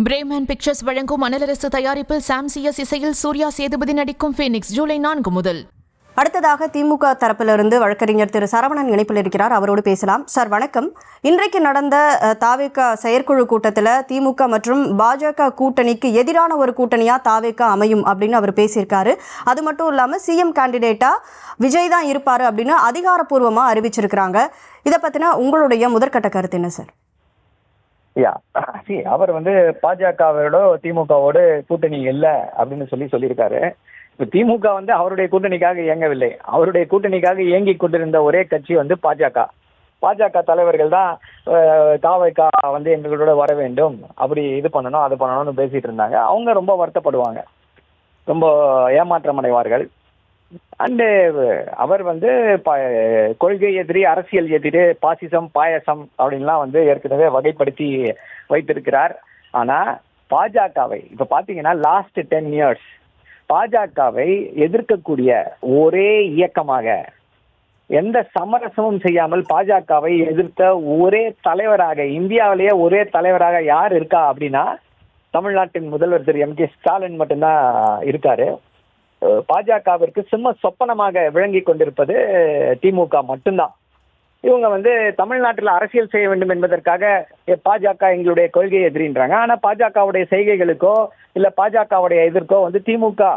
Bremen pictures வழங்கும் அனலரசு தயாரிப்பில் சாம் CS இசையில் சூர்யா சேதுபதி நடிக்கும் ஃபீனிக்ஸ் ஜூலை 4 முதல். அடுத்ததாக திமுக தரப்பிலிருந்து வழக்கறிஞர் திரு சரவணன் இணைப்பில் இருக்கிறார். அவரோடு பேசலாம். சார் வணக்கம். இன்றைக்கு நடந்த தாவேகா செயற்குழு கூட்டத்தில் திமுக மற்றும் பாஜக கூட்டணிக்கு எதிரான ஒரு கூட்டணியா தாவேகா அமையும் அப்படின்னு அவர் பேசியிருக்காரு. அது மட்டும் இல்லாமல் சிஎம் கேண்டிடேட்டா விஜய் தான் இருப்பாரு அப்படின்னு அதிகாரப்பூர்வமாக அறிவிச்சிருக்கிறாங்க. இதை பற்றின உங்களுடைய முதற்கட்ட கருத்து என்ன சார்? அவர் பாஜகவோட திமுகவோட கூட்டணி இல்லை அப்படின்னு சொல்லியிருக்காரு. இப்ப திமுக அவருடைய கூட்டணிக்காக இயங்கவில்லை. அவருடைய கூட்டணிக்காக இயங்கி கொண்டிருந்த ஒரே கட்சி பாஜக. பாஜக தலைவர்கள் தான் தாவேகா எங்களோட வர வேண்டும், அப்படி இது பண்ணணும் அது பண்ணணும்னு பேசிட்டு இருந்தாங்க. அவங்க ரொம்ப வருத்தப்படுவாங்க, ரொம்ப ஏமாற்றம் அடைவார்கள். அண்டு அவர் கொள்கை எதிரி, அரசியல் எதிரி, பாசிசம் பாயசம் அப்படின்லாம் ஏற்கனவே வகைப்படுத்தி வைத்திருக்கிறார். ஆனா பாஜகவை இப்ப பாத்தீங்கன்னா லாஸ்ட் 10 years பாஜகவை எதிர்க்கக்கூடிய ஒரே இயக்கமாக, எந்த சமரசமும் செய்யாமல் பாஜகவை எதிர்த்த ஒரே தலைவராக, இந்தியாவிலேயே ஒரே தலைவராக யார் இருக்கா அப்படின்னா தமிழ்நாட்டின் முதல்வர் திரு எம்.கே. ஸ்டாலின் மட்டும்தான் இருக்காரு. பாஜகவிற்கு சிம்ம சொப்பனமாக விளங்கி கொண்டிருப்பது திமுக மட்டும்தான். இவங்க தமிழ்நாட்டில் அரசியல் செய்ய வேண்டும் என்பதற்காக பாஜக எங்களுடைய கொள்கை எதிரின்றாங்க. ஆனா பாஜகவுடைய செய்கைகளுக்கோ இல்ல பாஜகவுடைய எதிர்க்கோ திமுக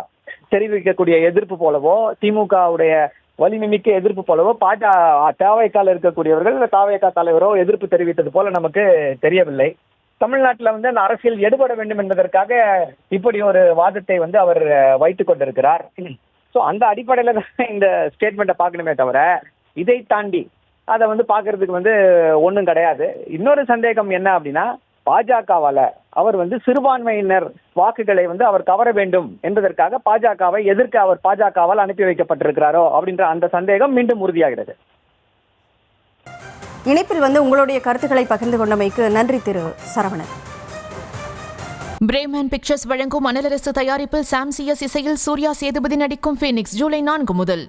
தெரிவிக்கக்கூடிய எதிர்ப்பு போலவோ, திமுகவுடைய வலிமைமிக்க எதிர்ப்பு போலவோ தாவேகால இருக்கக்கூடியவர்கள் தாவேகா தலைவரோ எதிர்ப்பு தெரிவித்தது போல நமக்கு தெரியவில்லை. தமிழ்நாட்டில் அந்த அரசியல் எடுபட வேண்டும் என்பதற்காக இப்படி ஒரு வாதத்தை அவர் வைத்துக் கொண்டிருக்கிறார். ஸோ அந்த அடிப்படையில தான் இந்த ஸ்டேட்மெண்ட்டை பார்க்கணுமே தவிர இதை தாண்டி அதை பார்க்கறதுக்கு ஒன்றும் கிடையாது. இன்னொரு சந்தேகம் என்ன அப்படின்னா, பாஜகவால அவர் சிறுபான்மையினர் வாக்குகளை அவர் கவர வேண்டும் என்பதற்காக பாஜகவை எதிர்க்க அவர் பாஜகவால் அனுப்பி வைக்கப்பட்டிருக்கிறாரோ அப்படின்ற அந்த சந்தேகம் மீண்டும் உறுதியாகிறது. இணைப்பில் உங்களுடைய கருத்துக்களை பகிர்ந்து கொண்டமைக்கு நன்றி திரு சரவணன். பிரேமன் பிக்சர்ஸ் வழங்கும் அனலரசு தயாரிப்பில் சாம் சிஎஸ் இசையில் சூர்யா சேதுபதி நடிக்கும் ஃபீனிக்ஸ் ஜூலை 4 முதல்.